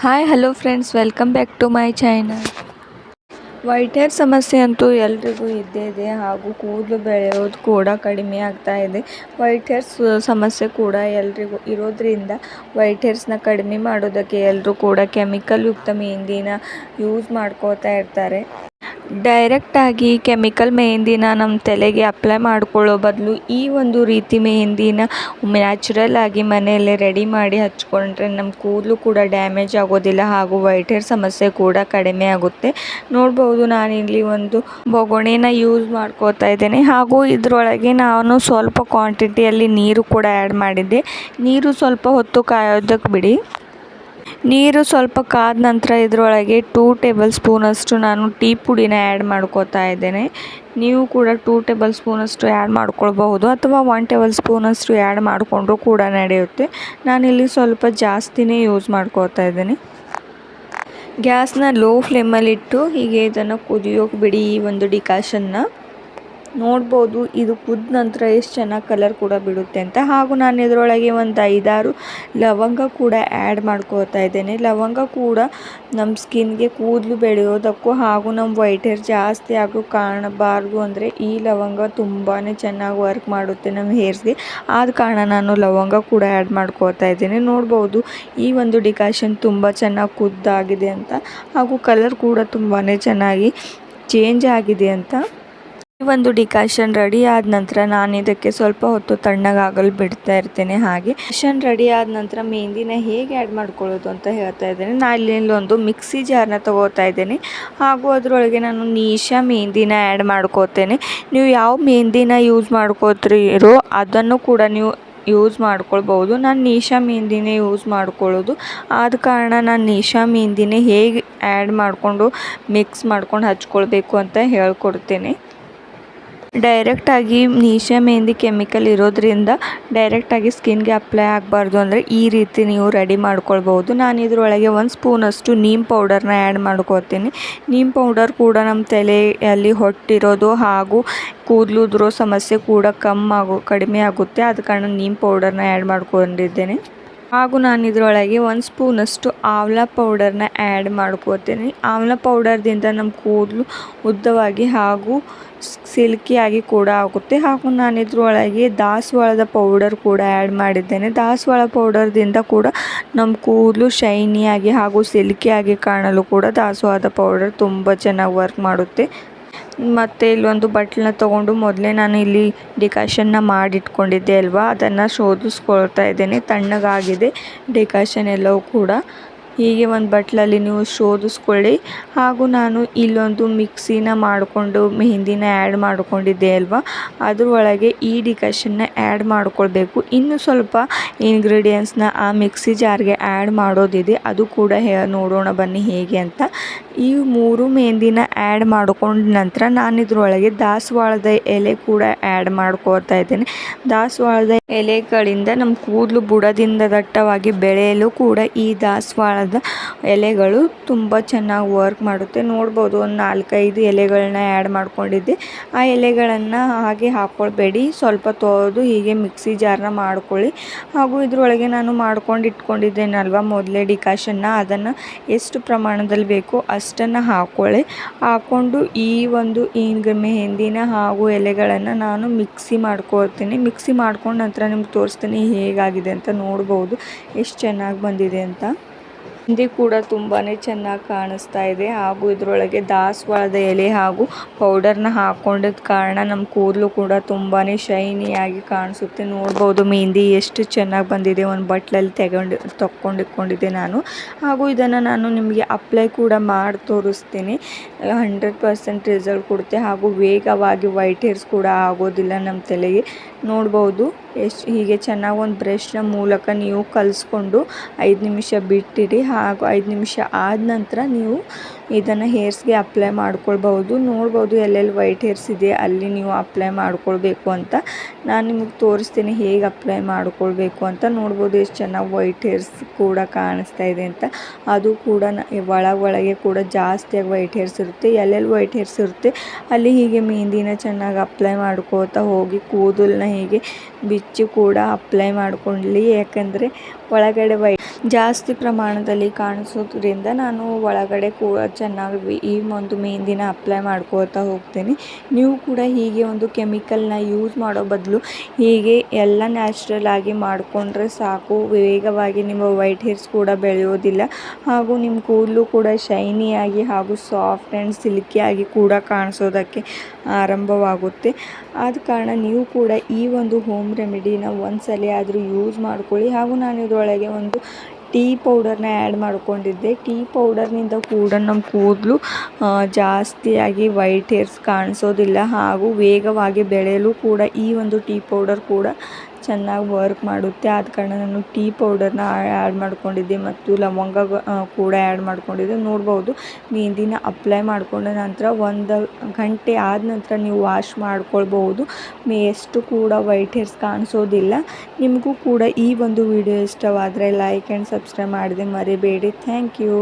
Hi hello friends, welcome back to my channel. White hair ಸಮಸ್ಯೆ ಅಂತೂ ಎಲ್ರಿಗೂ ಇದ್ದೇ ಇದೆ ಹಾಗೂ ಕೂದಲು ಬೆಳೆಯೋದು ಕೂಡ ಕಡಿಮೆ ಆಗ್ತಾ ಇದೆ. ವೈಟ್ ಹೇರ್ಸ್ ಸಮಸ್ಯೆ ಕೂಡ ಎಲ್ರಿಗೂ ಇರೋದ್ರಿಂದ ವೈಟ್ ಹೇರ್ಸ್ನ ಕಡಿಮೆ ಮಾಡೋದಕ್ಕೆ ಎಲ್ಲರೂ ಕೂಡ ಕೆಮಿಕಲ್ ಯುಕ್ತ ಮೆಹಂದಿನ ಯೂಸ್ ಮಾಡ್ಕೋತಾ ಇರ್ತಾರೆ. ಡೈರೆಕ್ಟಾಗಿ ಕೆಮಿಕಲ್ ಮೆಹಂದಿನ ನಮ್ಮ ತಲೆಗೆ ಅಪ್ಲೈ ಮಾಡ್ಕೊಳ್ಳೋ ಬದಲು ಈ ಒಂದು ರೀತಿ ಮೆಹಂದಿನ ನ್ಯಾಚುರಲ್ ಆಗಿ ಮನೆಯಲ್ಲೇ ರೆಡಿ ಮಾಡಿ ಹಚ್ಕೊಂಡ್ರೆ ನಮ್ಮ ಕೂದಲು ಕೂಡ ಡ್ಯಾಮೇಜ್ ಆಗೋದಿಲ್ಲ ಹಾಗೂ ವೈಟ್ ಹೇರ್ ಸಮಸ್ಯೆ ಕೂಡ ಕಡಿಮೆ ಆಗುತ್ತೆ. ನೋಡ್ಬೋದು, ನಾನಿಲ್ಲಿ ಒಂದು ಬೊಗಣೆನ ಯೂಸ್ ಮಾಡ್ಕೋತಾ ಇದ್ದೇನೆ ಹಾಗೂ ಇದರೊಳಗೆ ನಾನು ಸ್ವಲ್ಪ ಕ್ವಾಂಟಿಟಿಯಲ್ಲಿ ನೀರು ಕೂಡ ಆ್ಯಡ್ ಮಾಡಿದ್ದೆ. ನೀರು ಸ್ವಲ್ಪ ಹೊತ್ತು ಕಾಯೋದಕ್ಕೆ ಬಿಡಿ. ನೀರು ಸ್ವಲ್ಪ ಕಾದ ನಂತರ ಇದರೊಳಗೆ 2 ಟೇಬಲ್ ಸ್ಪೂನಷ್ಟು ನಾನು ಟೀ ಪುಡಿನ ಆ್ಯಡ್ ಮಾಡ್ಕೋತಾ ಇದ್ದೇನೆ. ನೀವು ಕೂಡ 2 ಟೇಬಲ್ ಸ್ಪೂನಷ್ಟು ಆ್ಯಡ್ ಮಾಡ್ಕೊಳ್ಬಹುದು ಅಥವಾ 1 ಟೇಬಲ್ ಸ್ಪೂನಷ್ಟು ಆ್ಯಡ್ ಮಾಡಿಕೊಂಡ್ರೂ ಕೂಡ ನಡೆಯುತ್ತೆ. ನಾನಿಲ್ಲಿ ಸ್ವಲ್ಪ ಜಾಸ್ತಿನೇ ಯೂಸ್ ಮಾಡ್ಕೋತಾ ಇದ್ದೇನೆ. ಗ್ಯಾಸ್ನ ಲೋ ಫ್ಲೇಮಲ್ಲಿಟ್ಟು ಹೀಗೆ ಇದನ್ನು ಕುದಿಯೋಕೆ ಬಿಡಿ. ಈ ಒಂದು ಡಿಕಾಷನ್ನ ನೋಡ್ಬೋದು, ಇದು ಕುದ್ದ ನಂತರ ಎಷ್ಟು ಚೆನ್ನಾಗಿ ಕಲರ್ ಕೂಡ ಬಿಡುತ್ತೆ ಅಂತ. ಹಾಗೂ ನಾನು ಇದರೊಳಗೆ ಒಂದು 5-6 ಲವಂಗ ಕೂಡ ಆ್ಯಡ್ ಮಾಡ್ಕೋತಾ ಇದ್ದೇನೆ. ಲವಂಗ ಕೂಡ ನಮ್ಮ ಸ್ಕಿನ್ಗೆ ಕೂದಲು ಬೆಳೆಯೋದಕ್ಕೂ ಹಾಗೂ ನಮ್ಮ ವೈಟ್ ಹೇರ್ ಜಾಸ್ತಿ ಆಗೋ ಕಾಣಬಾರ್ದು ಅಂದರೆ ಈ ಲವಂಗ ತುಂಬಾ ಚೆನ್ನಾಗಿ ವರ್ಕ್ ಮಾಡುತ್ತೆ ನಮ್ಮ ಹೇರ್ಸ್ಗೆ. ಆದ ಕಾರಣ ನಾನು ಲವಂಗ ಕೂಡ ಆ್ಯಡ್ ಮಾಡ್ಕೋತಾ ಇದ್ದೇನೆ. ನೋಡ್ಬೋದು, ಈ ಒಂದು ಡಿಕಾಷನ್ ತುಂಬ ಚೆನ್ನಾಗಿ ಕುದ್ದಾಗಿದೆ ಅಂತ ಹಾಗೂ ಕಲರ್ ಕೂಡ ತುಂಬಾ ಚೆನ್ನಾಗಿ ಚೇಂಜ್ ಆಗಿದೆ ಅಂತ. ಈ ಒಂದು ಡಿಕಾಷನ್ ರೆಡಿ ಆದ ನಂತರ ನಾನು ಇದಕ್ಕೆ ಸ್ವಲ್ಪ ಹೊತ್ತು ತಣ್ಣಗಾಗಲು ಬಿಡ್ತಾ ಇರ್ತೇನೆ. ಹಾಗೆ ಡಿಕಾಷನ್ ರೆಡಿ ಆದ ನಂತರ ಮೆಹಂದಿನ ಹೇಗೆ ಆ್ಯಡ್ ಮಾಡ್ಕೊಳ್ಳೋದು ಅಂತ ಹೇಳ್ತಾ ಇದ್ದೇನೆ. ನಾನು ಇಲ್ಲೊಂದು ಮಿಕ್ಸಿ ಜಾರ್ನ ತಗೋತಾ ಇದ್ದೇನೆ ಹಾಗೂ ಅದರೊಳಗೆ ನಾನು ನೀಶಾ ಮೆಹಂದಿನ ಆ್ಯಡ್ ಮಾಡ್ಕೋತೇನೆ. ನೀವು ಯಾವ ಮೆಹಂದಿನ ಯೂಸ್ ಮಾಡ್ಕೋತೀರೋ ಅದನ್ನು ಕೂಡ ನೀವು ಯೂಸ್ ಮಾಡ್ಕೊಳ್ಬೋದು. ನಾನು ನೀಶಾ ಮೆಹಂದಿನೇ ಯೂಸ್ ಮಾಡ್ಕೊಳ್ಳೋದು. ಆದ ಕಾರಣ ನಾನು ನೀಶಾ ಮೆಹಂದಿನೇ ಹೇಗೆ ಆ್ಯಡ್ ಮಾಡಿಕೊಂಡು ಮಿಕ್ಸ್ ಮಾಡ್ಕೊಂಡು ಹಚ್ಕೊಳ್ಬೇಕು ಅಂತ ಹೇಳ್ಕೊಡ್ತೇನೆ. ಡೈರೆಕ್ಟಾಗಿ ನೀಶಾ ಮೆಹಂದಿ ಕೆಮಿಕಲ್ ಇರೋದ್ರಿಂದ ಡೈರೆಕ್ಟಾಗಿ ಸ್ಕಿನ್ಗೆ ಅಪ್ಲೈ ಆಗಬಾರ್ದು ಅಂದರೆ ಈ ರೀತಿ ನೀವು ರೆಡಿ ಮಾಡ್ಕೊಳ್ಬೋದು. ನಾನು ಇದರೊಳಗೆ 1 ಸ್ಪೂನಷ್ಟು ನೀಮ್ ಪೌಡರ್ನ ಆ್ಯಡ್ ಮಾಡ್ಕೋತೀನಿ. ನೀಮ್ ಪೌಡರ್ ಕೂಡ ನಮ್ಮ ತಲೆಯಲ್ಲಿ ಹೊಟ್ಟಿರೋದು ಹಾಗೂ ಕೂದಲು ಉದುರೋ ಸಮಸ್ಯೆ ಕೂಡ ಕಡಿಮೆ ಆಗುತ್ತೆ. ಆದ ಕಾರಣ ನೀಮ್ ಪೌಡರ್ನ ಆ್ಯಡ್ ಮಾಡ್ಕೊಂಡಿದ್ದೇನೆ. ಹಾಗೂ ನಾನು ಇದರೊಳಗೆ 1 ಸ್ಪೂನಷ್ಟು ಆಮ್ಲ ಪೌಡರ್ನ ಆ್ಯಡ್ ಮಾಡ್ಕೋತೀನಿ. ಆಮ್ಲ ಪೌಡರ್ದಿಂದ ನಮ್ಮ ಕೂದಲು ಉದ್ದವಾಗಿ ಹಾಗೂ ಸಿಲ್ಕಿಯಾಗಿ ಕೂಡ ಆಗುತ್ತೆ. ಹಾಗೂ ನಾನು ಇದರೊಳಗೆ ದಾಸವಾಳದ ಪೌಡರ್ ಕೂಡ ಆ್ಯಡ್ ಮಾಡಿದ್ದೇನೆ. ದಾಸವಾಳ ಪೌಡರ್ದಿಂದ ಕೂಡ ನಮ್ಮ ಕೂದಲು ಶೈನಿಯಾಗಿ ಹಾಗೂ ಸಿಲ್ಕಿಯಾಗಿ ಕಾಣಲು ಕೂಡ ದಾಸವಾಳದ ಪೌಡರ್ ತುಂಬ ಚೆನ್ನಾಗಿ ವರ್ಕ್ ಮಾಡುತ್ತೆ. ಮತ್ತು ಇಲ್ಲೊಂದು ಬಟ್ಲನ್ನ ತೊಗೊಂಡು ಮೊದಲೇ ನಾನು ಇಲ್ಲಿ ಡಿಕಾಷನ್ನ ಮಾಡಿಟ್ಕೊಂಡಿದ್ದೆ ಅಲ್ವಾ, ಅದನ್ನು ಶೋಧಿಸ್ಕೊಳ್ತಾ ಇದ್ದೇನೆ. ತಣ್ಣಗಾಗಿದೆ ಡಿಕಾಷನ್ ಎಲ್ಲವೂ ಕೂಡ. ಹೀಗೆ ಒಂದು ಬಟ್ಲಲ್ಲಿ ನೀವು ಶೋಧಿಸ್ಕೊಳ್ಳಿ. ಹಾಗೂ ನಾನು ಇಲ್ಲೊಂದು ಮಿಕ್ಸಿನ ಮಾಡಿಕೊಂಡು ಮೆಹಂದಿನ ಆ್ಯಡ್ ಮಾಡ್ಕೊಂಡಿದ್ದೆ ಅಲ್ವಾ, ಅದರೊಳಗೆ ಈ ಡಿಕಾಷನ್ನ ಆ್ಯಡ್ ಮಾಡ್ಕೊಳ್ಬೇಕು. ಇನ್ನು ಸ್ವಲ್ಪ ಇಂಗ್ರೀಡಿಯೆಂಟ್ಸ್ನ ಆ ಮಿಕ್ಸಿ ಜಾರ್ಗೆ ಆ್ಯಡ್ ಮಾಡೋದಿದೆ, ಅದು ಕೂಡ ನೋಡೋಣ ಬನ್ನಿ ಹೇಗೆ ಅಂತ. ಈ 3 ಮೆಹಂದಿನ ಆ್ಯಡ್ ಮಾಡ್ಕೊಂಡ ನಂತರ ನಾನು ಇದರೊಳಗೆ ದಾಸವಾಳದ ಎಲೆ ಕೂಡ ಆ್ಯಡ್ ಮಾಡ್ಕೋತಾ ಇದ್ದೇನೆ. ದಾಸವಾಳದ ಎಲೆಗಳಿಂದ ನಮ್ಮ ಕೂದಲು ಬುಡದಿಂದ ದಟ್ಟವಾಗಿ ಬೆಳೆಯಲು ಕೂಡ ಈ ದಾಸವಾಳದ ಎಲೆಗಳು ತುಂಬ ಚೆನ್ನಾಗಿ ವರ್ಕ್ ಮಾಡುತ್ತೆ. ನೋಡ್ಬೋದು, ಒಂದು 4-5 ಎಲೆಗಳನ್ನ ಆ್ಯಡ್ ಮಾಡ್ಕೊಂಡಿದ್ದೆ. ಆ ಎಲೆಗಳನ್ನು ಹಾಗೆ ಹಾಕ್ಕೊಳ್ಬೇಡಿ, ಸ್ವಲ್ಪ ತೊಳೆದು ಹೀಗೆ ಮಿಕ್ಸಿ ಜಾರ್ನ ಮಾಡ್ಕೊಳ್ಳಿ. ಹಾಗೂ ಇದರೊಳಗೆ ನಾನು ಮಾಡ್ಕೊಂಡು ಇಟ್ಕೊಂಡಿದ್ದೇನಲ್ವ ಮೊದಲೇ ಡಿಕಾಷನ್ನ, ಅದನ್ನು ಎಷ್ಟು ಪ್ರಮಾಣದಲ್ಲಿ ಬೇಕೋ ಅಷ್ಟನ್ನು ಹಾಕ್ಕೊಳ್ಳಿ. ಹಾಕ್ಕೊಂಡು ಈ ಒಂದು ಮೆಹಂದಿನ ಹಾಗೂ ಎಲೆಗಳನ್ನು ನಾನು ಮಿಕ್ಸಿ ಮಾಡ್ಕೊಳ್ತೀನಿ. ಮಿಕ್ಸಿ ಮಾಡ್ಕೊಂಡು ನಂತರ ನಿಮ್ಗೆ ತೋರಿಸ್ತೀನಿ ಹೇಗಾಗಿದೆ ಅಂತ. ನೋಡ್ಬೋದು ಎಷ್ಟು ಚೆನ್ನಾಗಿ ಬಂದಿದೆ ಅಂತ. ಮೆಹಂದಿ ಕೂಡ ತುಂಬಾ ಚೆನ್ನಾಗಿ ಕಾಣಿಸ್ತಾ ಇದೆ. ಹಾಗೂ ಇದರೊಳಗೆ ದಾಸವಾಳದ ಎಲೆ ಹಾಗೂ ಪೌಡರ್ನ ಹಾಕ್ಕೊಂಡಿದ್ದ ಕಾರಣ ನಮ್ಮ ಕೂದಲು ಕೂಡ ತುಂಬಾ ಶೈನಿಯಾಗಿ ಕಾಣಿಸುತ್ತೆ. ನೋಡ್ಬೋದು ಮೆಹಂದಿ ಎಷ್ಟು ಚೆನ್ನಾಗಿ ಬಂದಿದೆ. ಒಂದು ಬಟ್ಲಲ್ಲಿ ತಗೊಂಡಿಟ್ಕೊಂಡಿದ್ದೆ ನಾನು. ಹಾಗೂ ಇದನ್ನು ನಾನು ನಿಮಗೆ ಅಪ್ಲೈ ಕೂಡ ಮಾಡಿ ತೋರಿಸ್ತೀನಿ. 100% ರಿಸಲ್ಟ್ ಕೊಡುತ್ತೆ ಹಾಗೂ ವೇಗವಾಗಿ ವೈಟ್ ಹೇರ್ಸ್ ಕೂಡ ಆಗೋದಿಲ್ಲ ನಮ್ಮ ತಲೆಗೆ. ನೋಡ್ಬೋದು ಹೀಗೆ ಚೆನ್ನಾಗಿ ಒಂದು ಬ್ರಷ್ನ ಮೂಲಕ ನೀವು ಕಲಿಸ್ಕೊಂಡು 5 ನಿಮಿಷ ಬಿಟ್ಟಿರಿ. ಹಾಗೂ 5 ನಿಮಿಷ ಆದ ನಂತರ ನೀವು ಇದನ್ನು ಹೇರ್ಸ್ಗೆ ಅಪ್ಲೈ ಮಾಡ್ಕೊಳ್ಬಹುದು. ನೋಡ್ಬೋದು ಎಲ್ಲೆಲ್ಲಿ ವೈಟ್ ಹೇರ್ಸ್ ಇದೆ ಅಲ್ಲಿ ನೀವು ಅಪ್ಲೈ ಮಾಡ್ಕೊಳ್ಬೇಕು ಅಂತ. ನಾನು ನಿಮಗೆ ತೋರಿಸ್ತೀನಿ ಹೇಗೆ ಅಪ್ಲೈ ಮಾಡ್ಕೊಳ್ಬೇಕು ಅಂತ. ನೋಡ್ಬೋದು ಎಷ್ಟು ಚೆನ್ನಾಗಿ ವೈಟ್ ಹೇರ್ಸ್ ಕೂಡ ಕಾಣಿಸ್ತಾ ಇದೆ ಅಂತ. ಅದು ಕೂಡ ಒಳಗೆ ಕೂಡ ಜಾಸ್ತಿಯಾಗಿ ವೈಟ್ ಹೇರ್ಸ್ ಇರುತ್ತೆ. ಎಲ್ಲೆಲ್ಲಿ ವೈಟ್ ಹೇರ್ಸ್ ಇರುತ್ತೆ ಅಲ್ಲಿ ಹೀಗೆ ಮೆಹಂದಿನ ಚೆನ್ನಾಗಿ ಅಪ್ಲೈ ಮಾಡ್ಕೋತಾ ಹೋಗಿ ಕೂದಲನ್ನ ಹೀಗೆ ಬಿಚ್ಚಿ ಕೂಡ ಅಪ್ಲೈ ಮಾಡ್ಕೊಳ್ಳಿ. ಯಾಕಂದರೆ ಒಳಗಡೆ ಜಾಸ್ತಿ ಪ್ರಮಾಣದಲ್ಲಿ ಕಾಣಿಸೋದ್ರಿಂದ ನಾನು ಒಳಗಡೆ ಕೂಡ ಚೆನ್ನಾಗಿ ಈ ಒಂದು ಮೆಹಂದಿನ ಅಪ್ಲೈ ಮಾಡ್ಕೋತಾ ಹೋಗ್ತೀನಿ. ನೀವು ಕೂಡ ಹೀಗೆ ಒಂದು ಕೆಮಿಕಲ್ನ ಯೂಸ್ ಮಾಡೋ ಬದಲು ಹೀಗೆ ಎಲ್ಲ ನ್ಯಾಚುರಲ್ ಆಗಿ ಮಾಡಿಕೊಂಡ್ರೆ ಸಾಕು. ವೇಗವಾಗಿ ನಿಮ್ಮ ವೈಟ್ ಹೇರ್ಸ್ ಕೂಡ ಬೆಳೆಯೋದಿಲ್ಲ ಹಾಗೂ ನಿಮ್ಮ ಕೂದಲು ಕೂಡ ಶೈನಿಯಾಗಿ ಹಾಗೂ ಸಾಫ್ಟ್ ಆ್ಯಂಡ್ ಸಿಲ್ಕಿಯಾಗಿ ಕೂಡ ಕಾಣಿಸೋದಕ್ಕೆ ಆರಂಭವಾಗುತ್ತೆ. ಆದ ಕಾರಣ ನೀವು ಕೂಡ ಈ ಒಂದು ಹೋಮ್ ರೆಮಿಡಿನ ಒಂದ್ಸಲ ಆದರೂ ಯೂಸ್ ಮಾಡ್ಕೊಳ್ಳಿ. ಹಾಗೂ ನಾನು ಇದರೊಳಗೆ ಒಂದು ಟೀ ಪೌಡರ್ನ ಆ್ಯಡ್ ಮಾಡ್ಕೊಂಡಿದ್ದೆ. ಟೀ ಪೌಡರ್ನಿಂದ ಕೂಡ ನಮ್ಮ ಕೂದಲು ಜಾಸ್ತಿಯಾಗಿ ವೈಟ್ ಹೇರ್ಸ್ ಕಾಣಿಸೋದಿಲ್ಲ ಹಾಗೂ ವೇಗವಾಗಿ ಬೆಳೆಯಲು ಕೂಡ ಈ ಒಂದು ಟೀ ಪೌಡರ್ ಕೂಡ ಚೆನ್ನಾಗಿ ವರ್ಕ್ ಮಾಡುತ್ತೆ. ಆದ ಕಾರಣ ನಾನು ಟೀ ಪೌಡರ್ನ ಆ್ಯಡ್ ಮಾಡ್ಕೊಂಡಿದ್ದೆ ಮತ್ತು ಲವಂಗ ಕೂಡ ಆ್ಯಡ್ ಮಾಡ್ಕೊಂಡಿದ್ದೆ. ನೋಡ್ಬೋದು ಮೆಹಂದಿನ ಅಪ್ಲೈ ಮಾಡ್ಕೊಂಡ ನಂತರ 1 ಗಂಟೆ ಆದ ನಂತರ ನೀವು ವಾಶ್ ಮಾಡ್ಕೊಳ್ಬಹುದು. ಎಷ್ಟು ಕೂಡ ವೈಟ್ ಹೇರ್ಸ್ ಕಾಣಿಸೋದಿಲ್ಲ. ನಿಮಗೂ ಕೂಡ ಈ ಒಂದು ವಿಡಿಯೋ ಇಷ್ಟವಾದರೆ ಲೈಕ್ ಆ್ಯಂಡ್ ಸಬ್ಸ್ಕ್ರೈಬ್ ಮಾಡೋದೇ ಮರಿಬೇಡಿ. Thank you.